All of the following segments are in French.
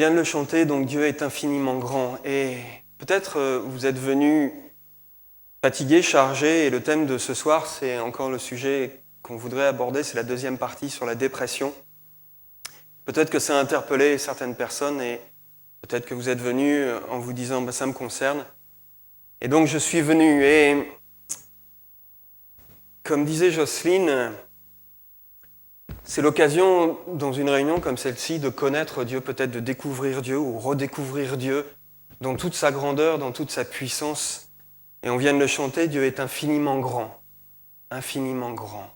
vient de le chanter, donc Dieu est infiniment grand. Et peut-être vous êtes venus fatigués, chargés, et le thème de ce soir, c'est encore le sujet qu'on voudrait aborder, c'est la deuxième partie sur la dépression. Peut-être que ça a interpellé certaines personnes, et peut-être que vous êtes venus en vous disant « ça me concerne ». Et donc je suis venu, et comme disait Jocelyne, c'est l'occasion, dans une réunion comme celle-ci, de connaître Dieu, peut-être de découvrir Dieu ou redécouvrir Dieu dans toute sa grandeur, dans toute sa puissance. Et on vient de le chanter, Dieu est infiniment grand, infiniment grand.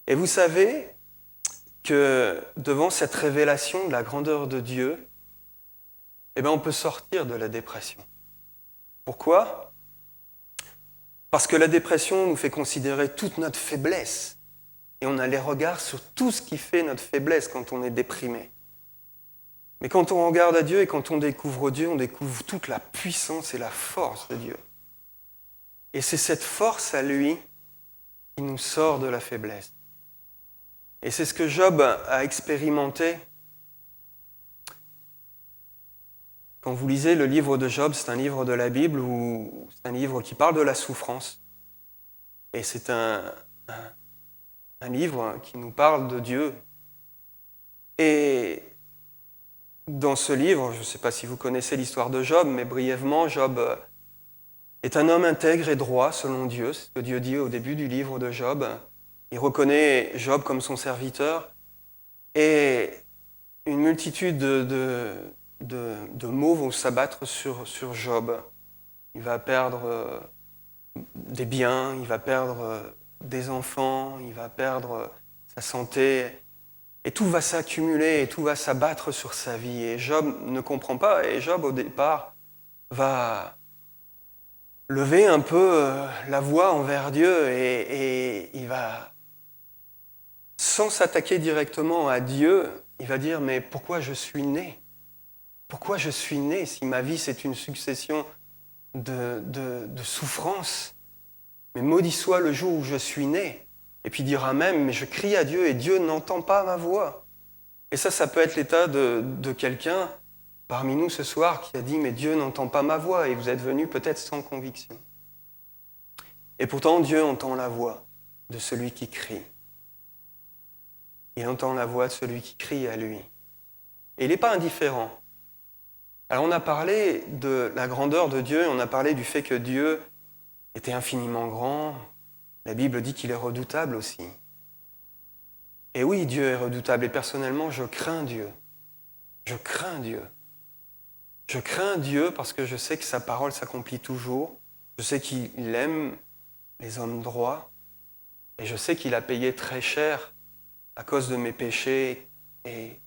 Et vous savez que devant cette révélation de la grandeur de Dieu, on peut sortir de la dépression. Pourquoi ? Parce que la dépression nous fait considérer toute notre faiblesse. Et on a les regards sur tout ce qui fait notre faiblesse quand on est déprimé. Mais quand on regarde à Dieu et quand on découvre Dieu, on découvre toute la puissance et la force de Dieu. Et c'est cette force à lui qui nous sort de la faiblesse. Et c'est ce que Job a expérimenté. Quand vous lisez le livre de Job, c'est un livre de la Bible ou c'est un livre qui parle de la souffrance. Et c'est un livre qui nous parle de Dieu. Et dans ce livre, je ne sais pas si vous connaissez l'histoire de Job, mais brièvement, Job est un homme intègre et droit selon Dieu. C'est ce que Dieu dit au début du livre de Job. Il reconnaît Job comme son serviteur. Et une multitude de maux vont s'abattre sur Job. Il va perdre des biens, il va perdre des enfants, il va perdre sa santé. Et tout va s'accumuler et tout va s'abattre sur sa vie. Et Job ne comprend pas. Et Job, au départ, va lever un peu la voix envers Dieu et il va, sans s'attaquer directement à Dieu, il va dire « Mais pourquoi je suis né ? Pourquoi je suis né si ma vie c'est une succession de souffrances ? Mais maudit soit le jour où je suis né !» Et puis il dira même « Mais je crie à Dieu et Dieu n'entend pas ma voix. » Et ça peut être l'état de quelqu'un parmi nous ce soir qui a dit « Mais Dieu n'entend pas ma voix » et vous êtes venu peut-être sans conviction. Et pourtant Dieu entend la voix de celui qui crie. Il entend la voix de celui qui crie à lui. Et il n'est pas indifférent. Alors on a parlé de la grandeur de Dieu, on a parlé du fait que Dieu était infiniment grand. La Bible dit qu'il est redoutable aussi. Et oui, Dieu est redoutable et personnellement, je crains Dieu. Je crains Dieu. Je crains Dieu parce que je sais que sa parole s'accomplit toujours. Je sais qu'il aime les hommes droits. Et je sais qu'il a payé très cher à cause de mes péchés. Et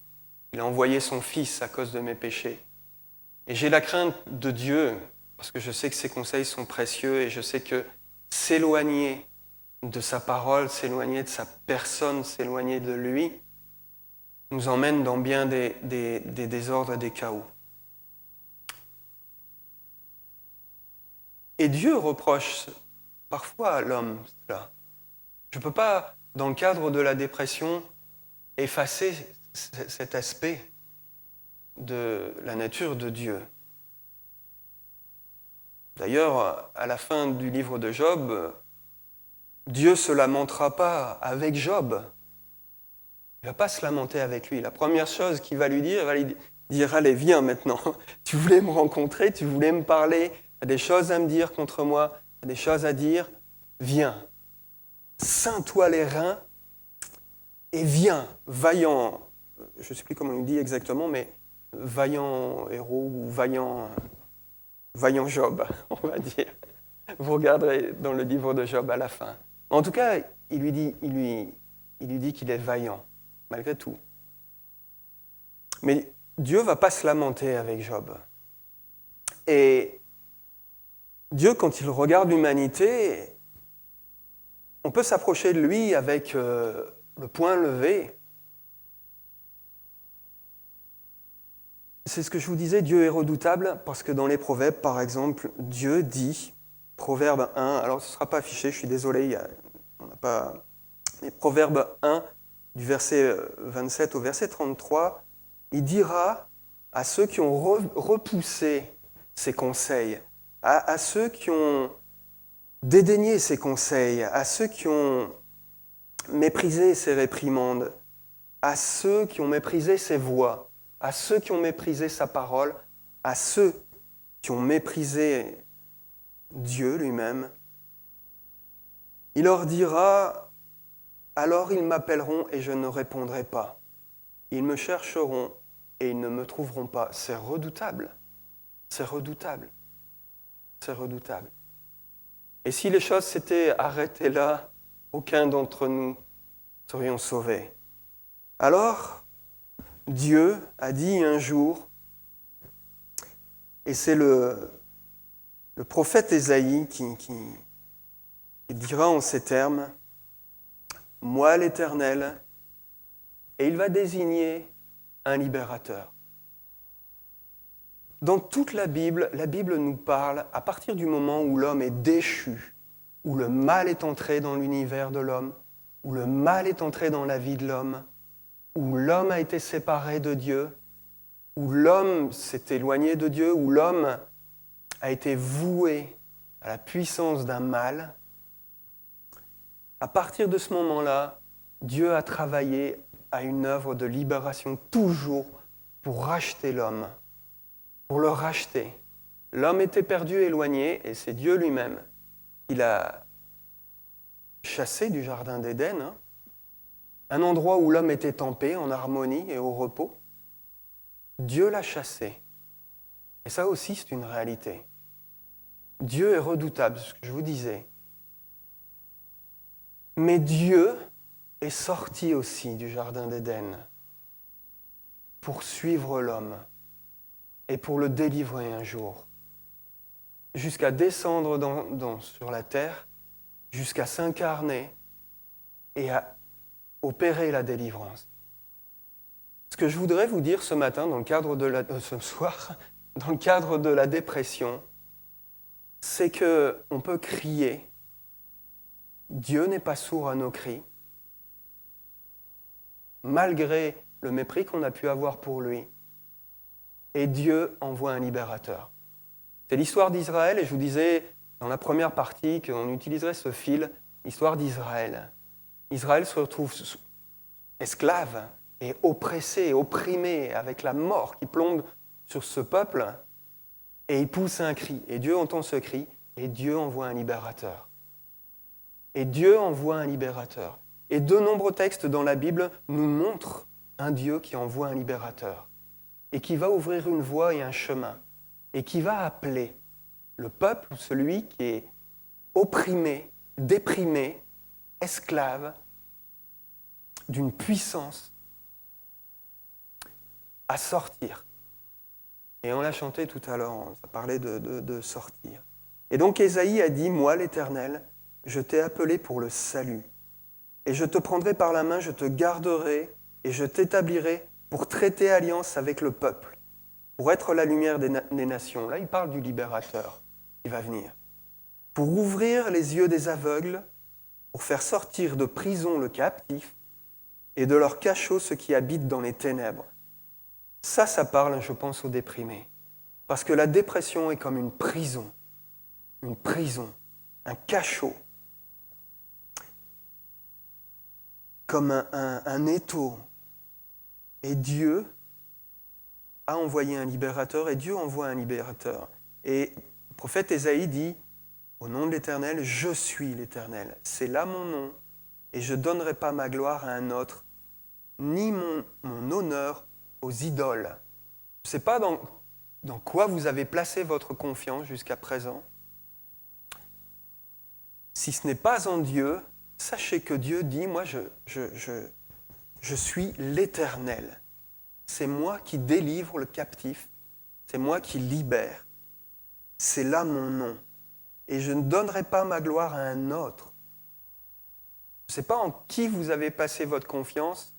il a envoyé son Fils à cause de mes péchés. Et j'ai la crainte de Dieu parce que je sais que ses conseils sont précieux et je sais que s'éloigner de sa parole, s'éloigner de sa personne, s'éloigner de lui, nous emmène dans bien des désordres et des chaos. Et Dieu reproche parfois à l'homme cela. Je ne peux pas, dans le cadre de la dépression, effacer cet aspect de la nature de Dieu. D'ailleurs, à la fin du livre de Job, Dieu ne se lamentera pas avec Job. Il ne va pas se lamenter avec lui. La première chose qu'il va lui dire, allez, viens maintenant. Tu voulais me rencontrer, tu voulais me parler, tu as des choses à me dire contre moi, tu as des choses à dire, viens. Ceins-toi les reins et viens, vaillant, je ne sais plus comment il dit exactement, mais vaillant héros ou vaillant Job, on va dire. Vous regarderez dans le livre de Job à la fin. En tout cas, il lui dit qu'il est vaillant, malgré tout. Mais Dieu ne va pas se lamenter avec Job. Et Dieu, quand il regarde l'humanité, on peut s'approcher de lui avec le poing levé. C'est ce que je vous disais, Dieu est redoutable, parce que dans les Proverbes, par exemple, Dieu dit, Proverbe 1, alors ce ne sera pas affiché, je suis désolé, on n'a pas... Mais Proverbe 1, du verset 27 au verset 33, il dira à ceux qui ont repoussé ses conseils, à ceux qui ont dédaigné ses conseils, à ceux qui ont méprisé ses réprimandes, à ceux qui ont méprisé ses voies, à ceux qui ont méprisé sa parole, à ceux qui ont méprisé Dieu lui-même. Il leur dira, alors ils m'appelleront et je ne répondrai pas. Ils me chercheront et ils ne me trouveront pas. C'est redoutable. C'est redoutable. C'est redoutable. Et si les choses s'étaient arrêtées là, aucun d'entre nous serions sauvés. Alors, Dieu a dit un jour, et c'est le prophète Ésaïe qui dira en ces termes, « Moi l'Éternel », et il va désigner un libérateur. Dans toute la Bible nous parle, à partir du moment où l'homme est déchu, où le mal est entré dans l'univers de l'homme, où le mal est entré dans la vie de l'homme, où l'homme a été séparé de Dieu, où l'homme s'est éloigné de Dieu, où l'homme a été voué à la puissance d'un mal, à partir de ce moment-là, Dieu a travaillé à une œuvre de libération toujours pour racheter l'homme, pour le racheter. L'homme était perdu, éloigné, et c'est Dieu lui-même qui l'a chassé du jardin d'Éden, un endroit où l'homme était en paix, en harmonie et au repos. Dieu l'a chassé. Et ça aussi, c'est une réalité. Dieu est redoutable, c'est ce que je vous disais. Mais Dieu est sorti aussi du jardin d'Éden pour suivre l'homme et pour le délivrer un jour, jusqu'à descendre sur la terre, jusqu'à s'incarner et à opérer la délivrance. Ce que je voudrais vous dire ce matin, ce soir, dans le cadre de la dépression, c'est qu'on peut crier. Dieu n'est pas sourd à nos cris, malgré le mépris qu'on a pu avoir pour lui. Et Dieu envoie un libérateur. C'est l'histoire d'Israël, et je vous disais dans la première partie qu'on utiliserait ce fil, l'histoire d'Israël. Israël se retrouve esclave et oppressé et opprimé avec la mort qui plombe sur ce peuple, et il pousse un cri. Et Dieu entend ce cri, et Dieu envoie un libérateur. Et Dieu envoie un libérateur. Et de nombreux textes dans la Bible nous montrent un Dieu qui envoie un libérateur et qui va ouvrir une voie et un chemin et qui va appeler le peuple, celui qui est opprimé, déprimé, esclave d'une puissance à sortir. Et on l'a chanté tout à l'heure, ça parlait de sortir. Et donc Ésaïe a dit, « Moi l'Éternel, je t'ai appelé pour le salut. Et je te prendrai par la main, je te garderai et je t'établirai pour traiter alliance avec le peuple, pour être la lumière des nations. » Là, il parle du libérateur qui va venir. « Pour ouvrir les yeux des aveugles, pour faire sortir de prison le captif et de leur cachot ceux qui habitent dans les ténèbres. » Ça parle, je pense, aux déprimés. Parce que la dépression est comme une prison, un cachot, comme un étau. Et Dieu a envoyé un libérateur, et Dieu envoie un libérateur. Et le prophète Ésaïe dit, « Au nom de l'Éternel, je suis l'Éternel. C'est là mon nom, et je ne donnerai pas ma gloire à un autre, ni mon honneur aux idoles. » Je ne sais pas dans quoi vous avez placé votre confiance jusqu'à présent. Si ce n'est pas en Dieu, sachez que Dieu dit, moi je suis l'Éternel. C'est moi qui délivre le captif, c'est moi qui libère. C'est là mon nom. Et je ne donnerai pas ma gloire à un autre. Je ne sais pas en qui vous avez passé votre confiance,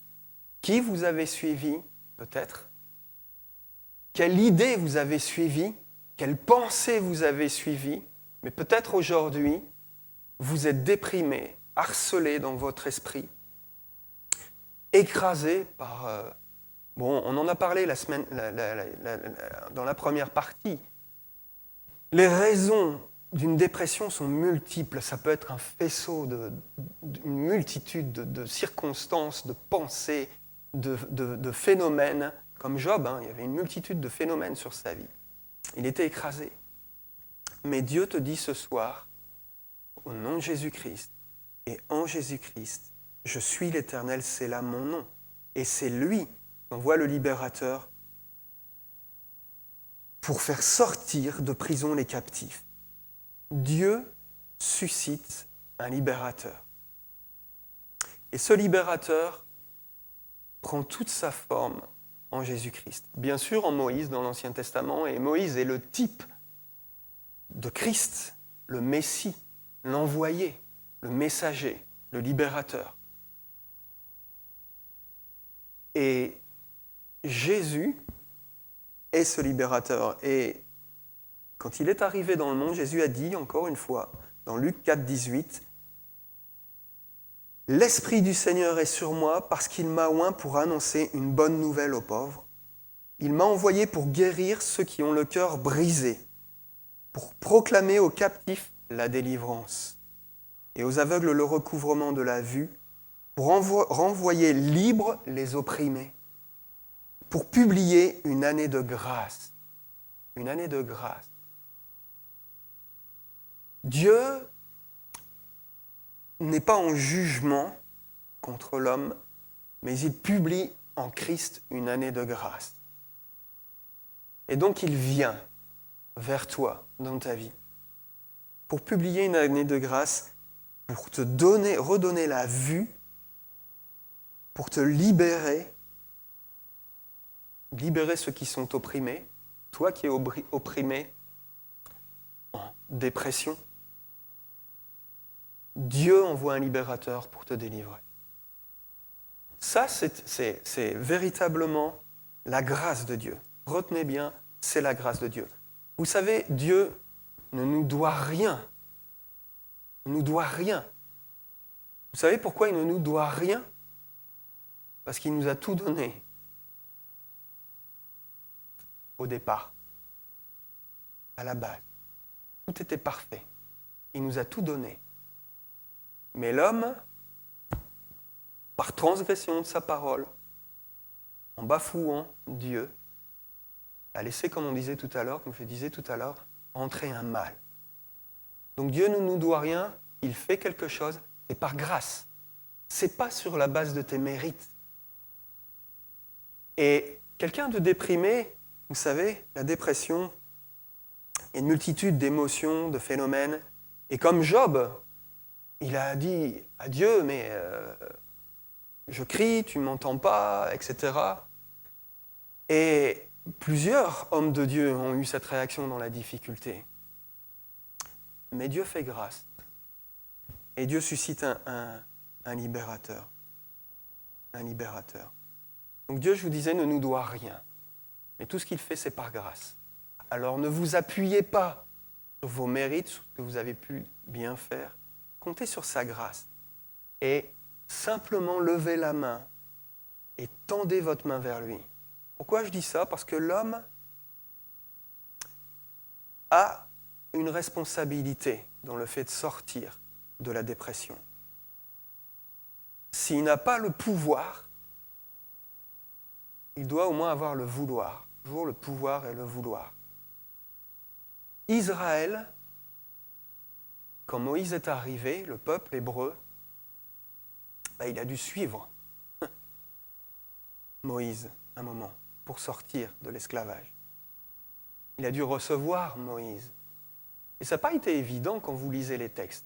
qui vous avez suivi, peut-être. Quelle idée vous avez suivi, quelle pensée vous avez suivi, mais peut-être aujourd'hui, vous êtes déprimé, harcelé dans votre esprit, écrasé par Bon, on en a parlé dans la première partie. Les raisons d'une dépression sont multiples. Ça peut être un faisceau d'une multitude de circonstances, de pensées, de phénomènes. Comme Job, il y avait une multitude de phénomènes sur sa vie. Il était écrasé. Mais Dieu te dit ce soir, au nom de Jésus-Christ et en Jésus-Christ, je suis l'Éternel, c'est là mon nom. Et c'est lui qui envoie le libérateur pour faire sortir de prison les captifs. Dieu suscite un libérateur. Et ce libérateur prend toute sa forme en Jésus-Christ. Bien sûr, en Moïse dans l'Ancien Testament, et Moïse est le type de Christ, le Messie, l'envoyé, le messager, le libérateur. Et Jésus est ce libérateur. Et quand il est arrivé dans le monde, Jésus a dit, encore une fois, dans Luc 4, 18, « L'Esprit du Seigneur est sur moi parce qu'il m'a oint pour annoncer une bonne nouvelle aux pauvres. Il m'a envoyé pour guérir ceux qui ont le cœur brisé, pour proclamer aux captifs la délivrance et aux aveugles le recouvrement de la vue, pour renvoyer libres les opprimés, pour publier une année de grâce. » Une année de grâce. Dieu n'est pas en jugement contre l'homme, mais il publie en Christ une année de grâce. Et donc il vient vers toi dans ta vie pour publier une année de grâce, pour te redonner la vue, pour te libérer ceux qui sont opprimés, toi qui es opprimé en dépression. Dieu envoie un libérateur pour te délivrer. Ça, c'est véritablement la grâce de Dieu. Retenez bien, c'est la grâce de Dieu. Vous savez, Dieu ne nous doit rien. Il ne nous doit rien. Vous savez pourquoi il ne nous doit rien ? Parce qu'il nous a tout donné au départ, à la base. Tout était parfait. Il nous a tout donné. Mais l'homme, par transgression de sa parole, en bafouant Dieu, a laissé, comme on disait tout à l'heure, comme je disais tout à l'heure, entrer un mal. Donc Dieu ne nous doit rien, il fait quelque chose, c'est par grâce. C'est pas sur la base de tes mérites. Et quelqu'un de déprimé, vous savez, la dépression, il y a une multitude d'émotions, de phénomènes. Et comme Job, il a dit à Dieu, mais je crie, tu ne m'entends pas, etc. Et plusieurs hommes de Dieu ont eu cette réaction dans la difficulté. Mais Dieu fait grâce. Et Dieu suscite un libérateur. Un libérateur. Donc Dieu, je vous disais, ne nous doit rien. Mais tout ce qu'il fait, c'est par grâce. Alors ne vous appuyez pas sur vos mérites, sur ce que vous avez pu bien faire. Comptez sur sa grâce. Et simplement levez la main et tendez votre main vers lui. Pourquoi je dis ça ? Parce que l'homme a une responsabilité dans le fait de sortir de la dépression. S'il n'a pas le pouvoir, il doit au moins avoir le vouloir. Toujours le pouvoir et le vouloir. Israël, quand Moïse est arrivé, le peuple hébreu, il a dû suivre Moïse un moment pour sortir de l'esclavage. Il a dû recevoir Moïse. Et ça n'a pas été évident quand vous lisez les textes.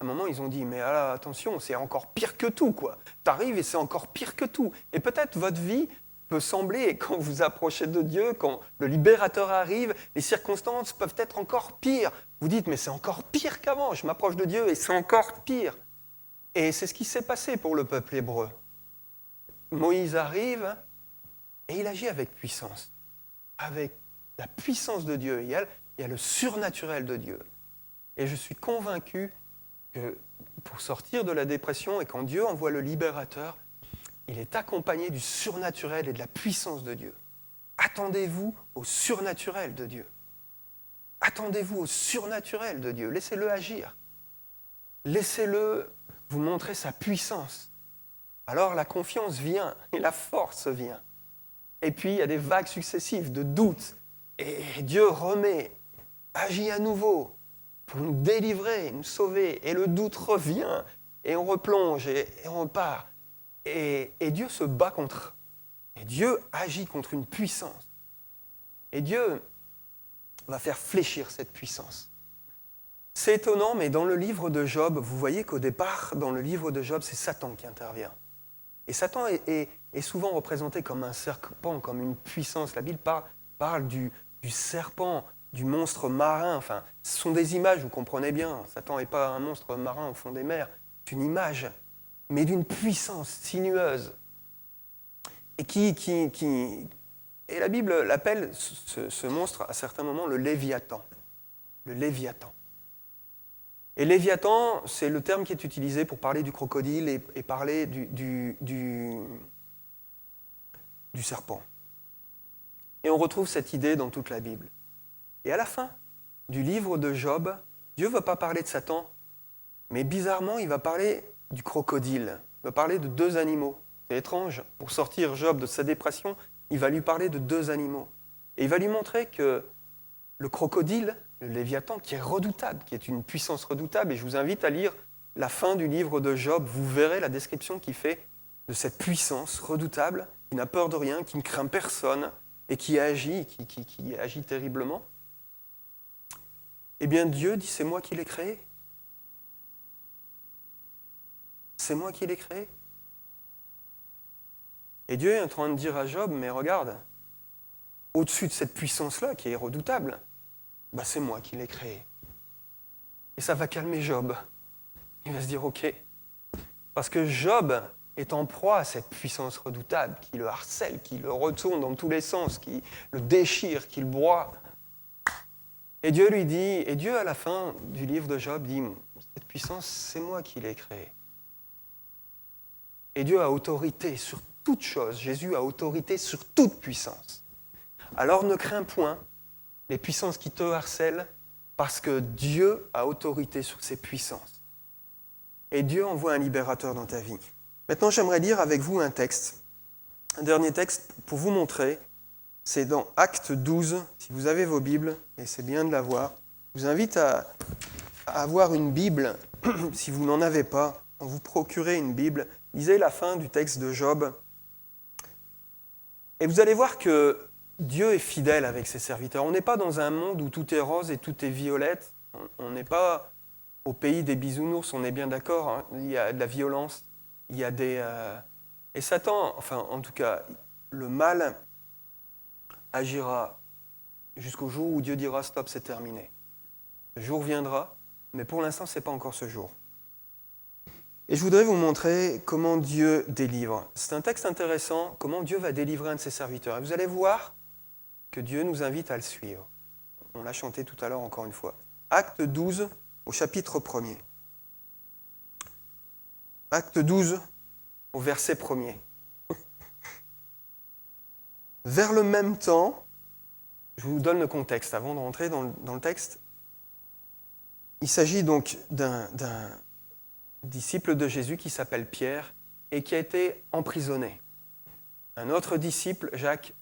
À un moment, ils ont dit, mais alors, attention, c'est encore pire que tout, quoi. T'arrives et c'est encore pire que tout. Et peut-être votre vie peut sembler, quand vous approchez de Dieu, quand le libérateur arrive, les circonstances peuvent être encore pires. Vous dites, mais c'est encore pire qu'avant, je m'approche de Dieu et c'est encore pire. Et c'est ce qui s'est passé pour le peuple hébreu. Moïse arrive et il agit avec puissance, avec la puissance de Dieu. Il y a le surnaturel de Dieu. Et je suis convaincu que pour sortir de la dépression et quand Dieu envoie le libérateur, il est accompagné du surnaturel et de la puissance de Dieu. Attendez-vous au surnaturel de Dieu. Attendez-vous au surnaturel de Dieu. Laissez-le agir. Laissez-le vous montrer sa puissance. Alors la confiance vient et la force vient. Et puis il y a des vagues successives de doutes. Et Dieu remet, agit à nouveau pour nous délivrer, nous sauver. Et le doute revient et on replonge et on repart. Et Dieu se bat contre. Et Dieu agit contre une puissance. Et Dieu va faire fléchir cette puissance. C'est étonnant, mais dans le livre de Job, vous voyez qu'au départ, dans le livre de Job, c'est Satan qui intervient. Et Satan est souvent représenté comme un serpent, comme une puissance. La Bible parle du serpent, du monstre marin. Enfin, ce sont des images, vous comprenez bien. Satan n'est pas un monstre marin au fond des mers. C'est une image, mais d'une puissance sinueuse. Et la Bible l'appelle, ce monstre, à certains moments, le Léviathan. Le Léviathan. Et Léviathan, c'est le terme qui est utilisé pour parler du crocodile et parler du serpent. Et on retrouve cette idée dans toute la Bible. Et à la fin du livre de Job, Dieu ne va pas parler de Satan, mais bizarrement, il va parler du crocodile. Il va parler de 2 animaux. C'est étrange. Pour sortir Job de sa dépression, il va lui parler de 2 animaux. Et il va lui montrer que le crocodile, le Léviathan, qui est redoutable, qui est une puissance redoutable, et je vous invite à lire la fin du livre de Job, vous verrez la description qu'il fait de cette puissance redoutable, qui n'a peur de rien, qui ne craint personne, et qui agit terriblement. Eh bien Dieu dit, c'est moi qui l'ai créé. C'est moi qui l'ai créé. Et Dieu est en train de dire à Job, mais regarde, au-dessus de cette puissance-là, qui est redoutable, c'est moi qui l'ai créé. Et ça va calmer Job. Il va se dire, ok, parce que Job est en proie à cette puissance redoutable qui le harcèle, qui le retourne dans tous les sens, qui le déchire, qui le broie. Et Dieu lui dit, et Dieu à la fin du livre de Job dit, cette puissance, c'est moi qui l'ai créée. Et Dieu a autorité sur toute chose. Jésus a autorité sur toute puissance. Alors ne crains point les puissances qui te harcèlent, parce que Dieu a autorité sur ces puissances. Et Dieu envoie un libérateur dans ta vie. Maintenant, j'aimerais lire avec vous un texte. Un dernier texte pour vous montrer. C'est dans Actes 12, si vous avez vos Bibles, et c'est bien de l'avoir. Je vous invite à avoir une Bible, si vous n'en avez pas, vous procurez une Bible. Lisez la fin du texte de Job. Et vous allez voir que Dieu est fidèle avec ses serviteurs. On n'est pas dans un monde où tout est rose et tout est violette. On n'est pas au pays des bisounours, on est bien d'accord. Hein. Il y a de la violence, il y a des... Et Satan, enfin en tout cas, le mal agira jusqu'au jour où Dieu dira « stop, c'est terminé ». Le jour viendra, mais pour l'instant, ce n'est pas encore ce jour. Et je voudrais vous montrer comment Dieu délivre. C'est un texte intéressant, comment Dieu va délivrer un de ses serviteurs. Et vous allez voir que Dieu nous invite à le suivre. On l'a chanté tout à l'heure encore une fois. Acte 12, au chapitre 1er. Acte 12, au verset 1er. Vers le même temps, je vous donne le contexte avant de rentrer dans le texte. Il s'agit donc d'un disciple de Jésus qui s'appelle Pierre et qui a été emprisonné. Un autre disciple, Jacques,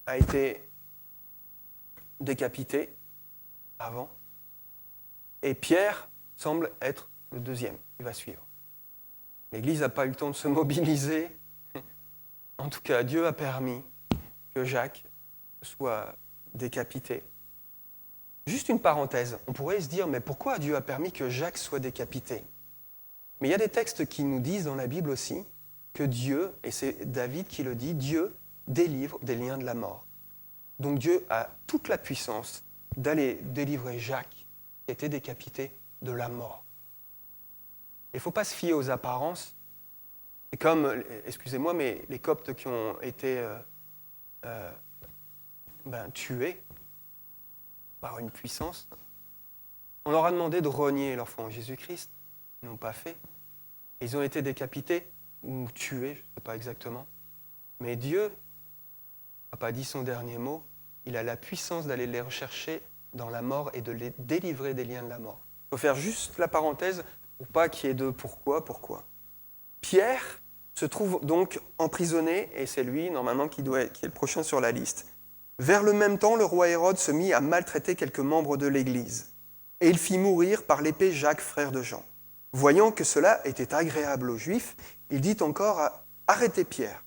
a été décapité avant. Et Pierre semble être le deuxième qui va suivre. L'Église n'a pas eu le temps de se mobiliser. En tout cas, Dieu a permis que Jacques soit décapité. Juste une parenthèse, on pourrait se dire, mais pourquoi Dieu a permis que Jacques soit décapité ? Mais il y a des textes qui nous disent dans la Bible aussi que Dieu, et c'est David qui le dit, Dieu délivre des liens de la mort. Donc Dieu a toute la puissance d'aller délivrer Jacques, qui était décapité, de la mort. Il ne faut pas se fier aux apparences. C'est comme, excusez-moi, mais les Coptes qui ont été tués par une puissance, on leur a demandé de renier leur foi en Jésus-Christ. Ils n'ont pas fait. Ils ont été décapités. ou tuer, je ne sais pas exactement. Mais Dieu n'a pas dit son dernier mot. Il a la puissance d'aller les rechercher dans la mort et de les délivrer des liens de la mort. Il faut faire juste la parenthèse pour pas qu'il y ait de pourquoi. Pierre se trouve donc emprisonné, et c'est lui, normalement, qui est le prochain sur la liste. Vers le même temps, le roi Hérode se mit à maltraiter quelques membres de l'Église, et il fit mourir par l'épée Jacques, frère de Jean. Voyant que cela était agréable aux Juifs, il fit encore arrêter Pierre.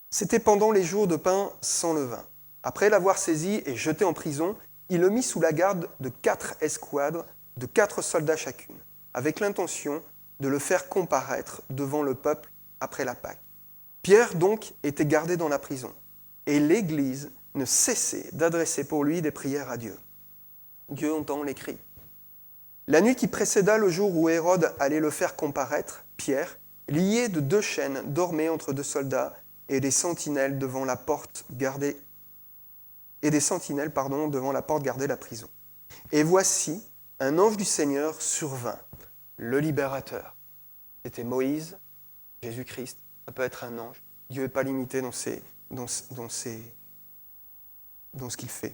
C'était pendant les jours de pain sans levain. Après l'avoir saisi et jeté en prison, il le mit sous la garde de 4 escouadres, de 4 soldats chacune, avec l'intention de le faire comparaître devant le peuple après la Pâque. Pierre donc était gardé dans la prison, et l'Église ne cessait d'adresser pour lui des prières à Dieu. Dieu entend les cris. La nuit qui précéda le jour où Hérode allait le faire comparaître, Pierre, lié de 2 chaînes, dormait entre 2 soldats et des sentinelles devant la porte gardée la prison. Et voici, un ange du Seigneur survint, le libérateur. C'était Moïse, Jésus-Christ, ça peut être un ange. Dieu n'est pas limité dans ce qu'il fait,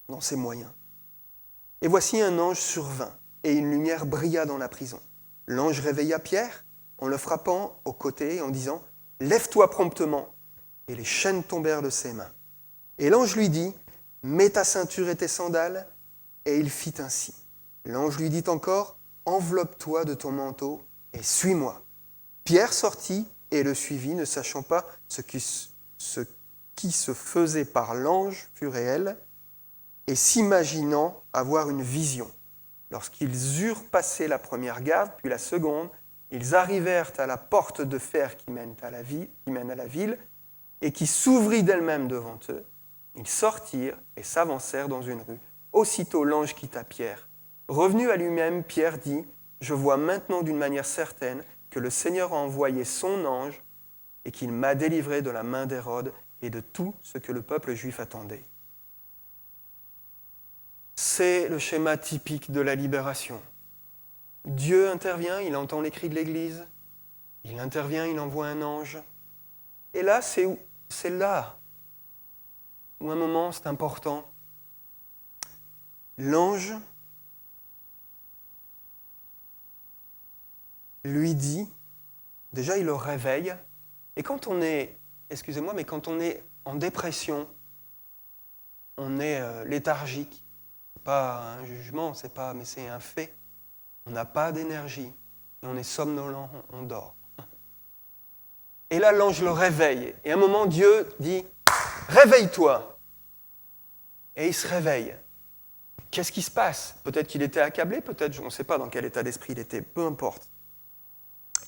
dans ses moyens. Et voici un ange survint, et une lumière brilla dans la prison. L'ange réveilla Pierre en le frappant au côté en disant « Lève-toi promptement !» Et les chaînes tombèrent de ses mains. Et l'ange lui dit « Mets ta ceinture et tes sandales !» Et il fit ainsi. L'ange lui dit encore « Enveloppe-toi de ton manteau et suis-moi !» Pierre sortit et le suivit, ne sachant pas ce qui se faisait par l'ange fut réel, et s'imaginant avoir une vision. Lorsqu'ils eurent passé la première garde, puis la seconde, ils arrivèrent à la porte de fer qui mène à la ville, et qui s'ouvrit d'elle-même devant eux. Ils sortirent et s'avancèrent dans une rue. Aussitôt l'ange quitta Pierre. Revenu à lui-même, Pierre dit « Je vois maintenant d'une manière certaine que le Seigneur a envoyé son ange et qu'il m'a délivré de la main d'Hérode et de tout ce que le peuple juif attendait. » C'est le schéma typique de la libération. Dieu intervient, il entend les cris de l'Église, il intervient, il envoie un ange. Et là, c'est là où un moment, c'est important. L'ange lui dit, déjà il le réveille, et quand on est en dépression, on est léthargique. C'est pas un jugement, mais c'est un fait. On n'a pas d'énergie, et on est somnolent, on dort. Et là, l'ange le réveille, et à un moment, Dieu dit « Réveille-toi !» Et il se réveille. Qu'est-ce qui se passe? Peut-être qu'il était accablé, peut-être, on ne sait pas dans quel état d'esprit il était, peu importe.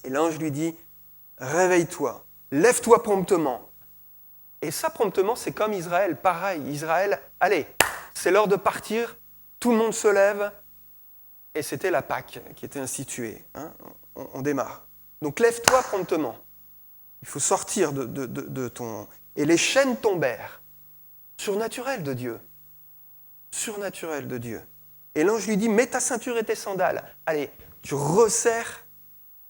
Et l'ange lui dit « Réveille-toi, lève-toi promptement !» Et ça, promptement, c'est comme Israël, pareil. Israël, allez, c'est l'heure de partir, tout le monde se lève, et c'était la Pâque qui était instituée. Hein, on démarre. Donc lève-toi promptement. Il faut sortir de ton... Et les chaînes tombèrent. Surnaturel de Dieu. Surnaturel de Dieu. Et l'ange lui dit, mets ta ceinture et tes sandales. Allez, tu resserres,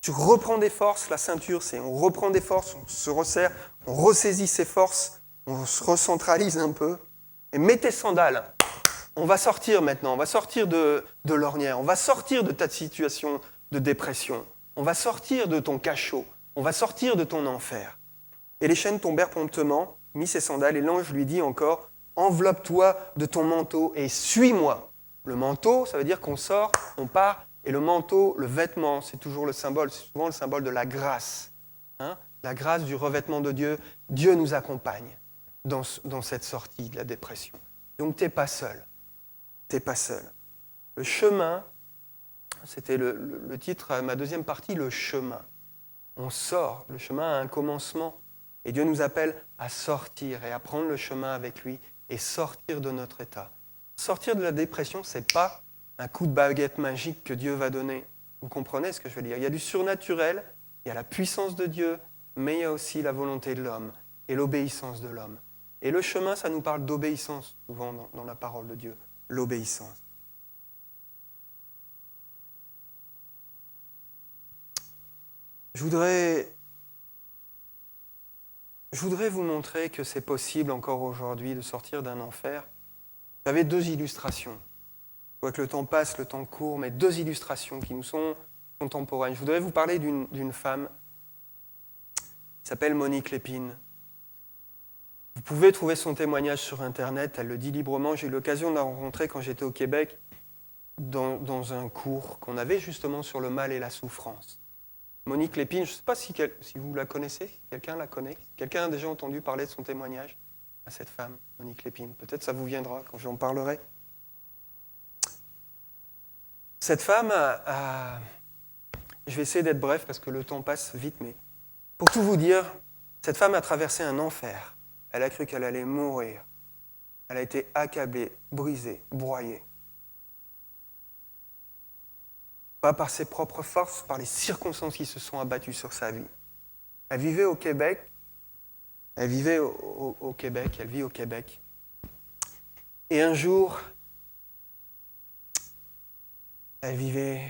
tu reprends des forces. La ceinture, c'est on reprend des forces, on se resserre, on ressaisit ses forces, on se recentralise un peu. Et mets tes sandales. On va sortir maintenant, on va sortir de l'ornière, on va sortir de ta situation de dépression, on va sortir de ton cachot, on va sortir de ton enfer. Et les chaînes tombèrent promptement, mit ses sandales, et l'ange lui dit encore, enveloppe-toi de ton manteau et suis-moi. Le manteau, ça veut dire qu'on sort, on part, et le manteau, le vêtement, c'est toujours le symbole, c'est souvent le symbole de la grâce. Hein, la grâce du revêtement de Dieu. Dieu nous accompagne dans cette sortie de la dépression. Donc tu n'es pas seul. Tu n'es pas seul. Le chemin, c'était le titre à ma deuxième partie, le chemin. On sort, le chemin a un commencement. Et Dieu nous appelle à sortir et à prendre le chemin avec lui et sortir de notre état. Sortir de la dépression, ce n'est pas un coup de baguette magique que Dieu va donner. Vous comprenez ce que je veux dire? Il y a du surnaturel, il y a la puissance de Dieu, mais il y a aussi la volonté de l'homme et l'obéissance de l'homme. Et le chemin, ça nous parle d'obéissance, souvent dans la parole de Dieu. L'obéissance. Je voudrais vous montrer que c'est possible encore aujourd'hui de sortir d'un enfer. J'avais 2 illustrations. Je vois que le temps passe, le temps court, mais 2 illustrations qui nous sont contemporaines. Je voudrais vous parler d'une femme qui s'appelle Monique Lépine. Vous pouvez trouver son témoignage sur Internet, elle le dit librement. J'ai eu l'occasion de la rencontrer quand j'étais au Québec dans un cours qu'on avait justement sur le mal et la souffrance. Monique Lépine, je ne sais pas si vous la connaissez, si quelqu'un la connaît. Quelqu'un a déjà entendu parler de son témoignage à cette femme, Monique Lépine. Peut-être ça vous viendra quand j'en parlerai. Cette femme je vais essayer d'être bref parce que le temps passe vite, mais pour tout vous dire, cette femme a traversé un enfer. Elle a cru qu'elle allait mourir. Elle a été accablée, brisée, broyée. Pas par ses propres forces, par les circonstances qui se sont abattues sur sa vie. Elle vivait au Québec. Elle vivait au Québec, elle vit au Québec. Et un jour, elle vivait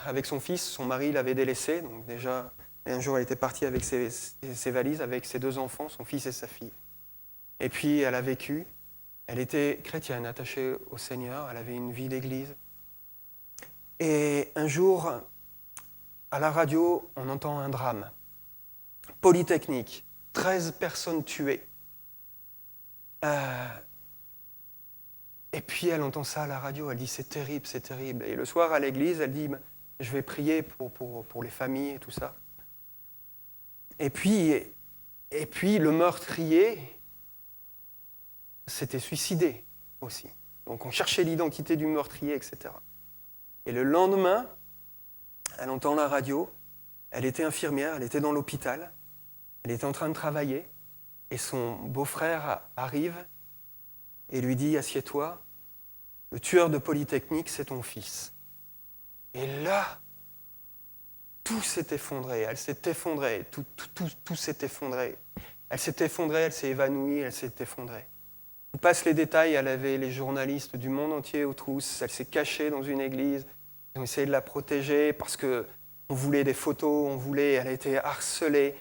avec son fils, son mari l'avait délaissée, donc déjà, et un jour elle était partie avec ses valises, avec ses 2 enfants, son fils et sa fille. Et puis elle a vécu, elle était chrétienne, attachée au Seigneur, elle avait une vie d'église. Et un jour, à la radio, on entend un drame. Polytechnique, 13 personnes tuées. Et puis elle entend ça à la radio, elle dit c'est terrible, c'est terrible. Et le soir à l'église, elle dit je vais prier pour les familles et tout ça. Et puis le meurtrier s'était suicidé aussi. Donc on cherchait l'identité du meurtrier, etc. Et le lendemain, elle entend la radio, elle était infirmière, elle était dans l'hôpital, elle était en train de travailler, et son beau-frère arrive et lui dit « Assieds-toi, le tueur de Polytechnique, c'est ton fils. » Et là, tout s'est effondré, elle s'est effondrée, tout s'est effondré. Elle s'est effondrée, elle s'est évanouie, elle s'est effondrée. Je vous passe les détails, elle avait les journalistes du monde entier aux trousses, elle s'est cachée dans une église, ils ont essayé de la protéger parce qu'on voulait des photos, elle a été harcelée.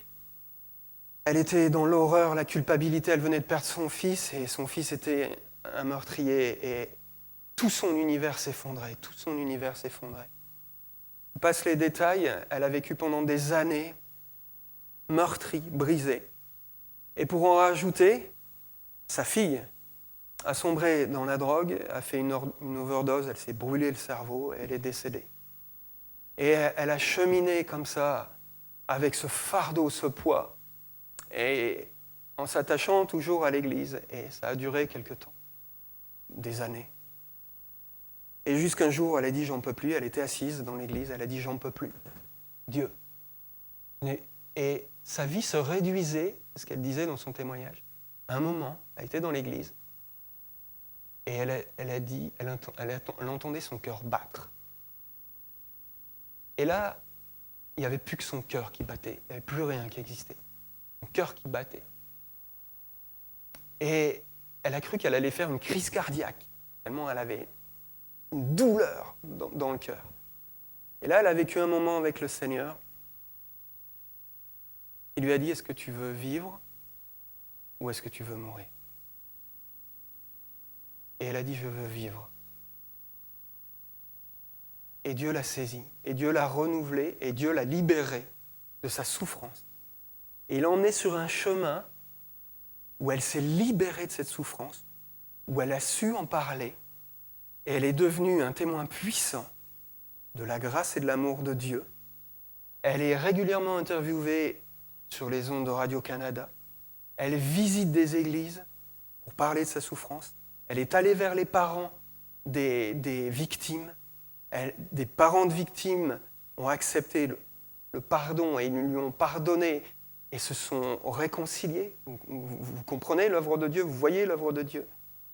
Elle était dans l'horreur, la culpabilité, elle venait de perdre son fils et son fils était un meurtrier et tout son univers s'effondrait, tout son univers s'effondrait. Je passe les détails, elle a vécu pendant des années, meurtrie, brisée. Et pour en rajouter, sa fille a sombré dans la drogue, a fait une overdose, elle s'est brûlée le cerveau, et elle est décédée. Et elle a cheminé comme ça, avec ce fardeau, ce poids, et en s'attachant toujours à l'église, et ça a duré quelque temps, des années. Et jusqu'un jour, elle a dit « j'en peux plus », elle était assise dans l'église, elle a dit « j'en peux plus, Dieu ». Et sa vie se réduisait, ce qu'elle disait dans son témoignage. À un moment, elle était dans l'église, et elle entendait son cœur battre. Et là, il n'y avait plus que son cœur qui battait, il n'y avait plus rien qui existait. Son cœur qui battait. Et elle a cru qu'elle allait faire une crise cardiaque, tellement elle avait une douleur dans le cœur. Et là, elle a vécu un moment avec le Seigneur. Il lui a dit, est-ce que tu veux vivre ou est-ce que tu veux mourir? Et elle a dit, je veux vivre. Et Dieu l'a saisie, et Dieu l'a renouvelée, et Dieu l'a libérée de sa souffrance. Et il en est sur un chemin où elle s'est libérée de cette souffrance, où elle a su en parler, et elle est devenue un témoin puissant de la grâce et de l'amour de Dieu. Elle est régulièrement interviewée sur les ondes de Radio-Canada. Elle visite des églises pour parler de sa souffrance. Elle est allée vers les parents des victimes. Des parents de victimes ont accepté le pardon et ils lui ont pardonné et se sont réconciliés. Vous comprenez l'œuvre de Dieu, vous voyez l'œuvre de Dieu.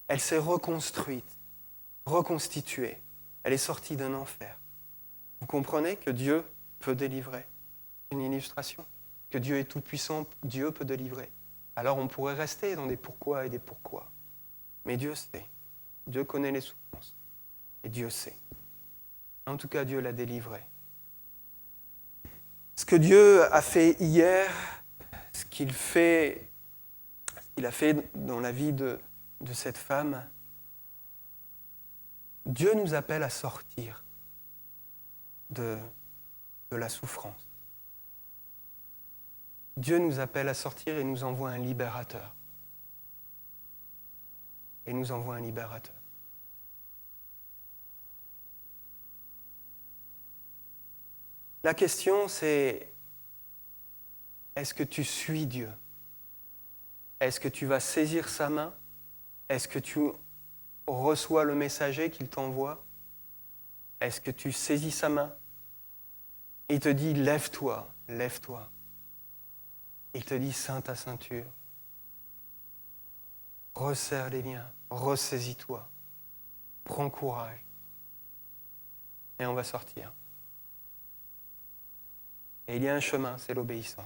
Elle s'est reconstruite, reconstituée. Elle est sortie d'un enfer. Vous comprenez que Dieu peut délivrer. Une illustration. Que Dieu est tout-puissant, Dieu peut délivrer. Alors on pourrait rester dans des pourquoi et des pourquoi. Mais Dieu sait. Dieu connaît les souffrances. Et Dieu sait. En tout cas, Dieu l'a délivrée. Ce que Dieu a fait hier, ce qu'il a fait dans la vie de cette femme, Dieu nous appelle à sortir de la souffrance. Dieu nous appelle à sortir et nous envoie un libérateur. Et nous envoie un libérateur. La question, c'est, est-ce que tu suis Dieu? Est-ce que tu vas saisir sa main? Est-ce que tu reçois le messager qu'il t'envoie? Est-ce que tu saisis sa main? Il te dit, lève-toi, lève-toi. Il te dit, ceins ta ceinture. Resserre les liens, ressaisis-toi. Prends courage. Et on va sortir. Et il y a un chemin, c'est l'obéissance.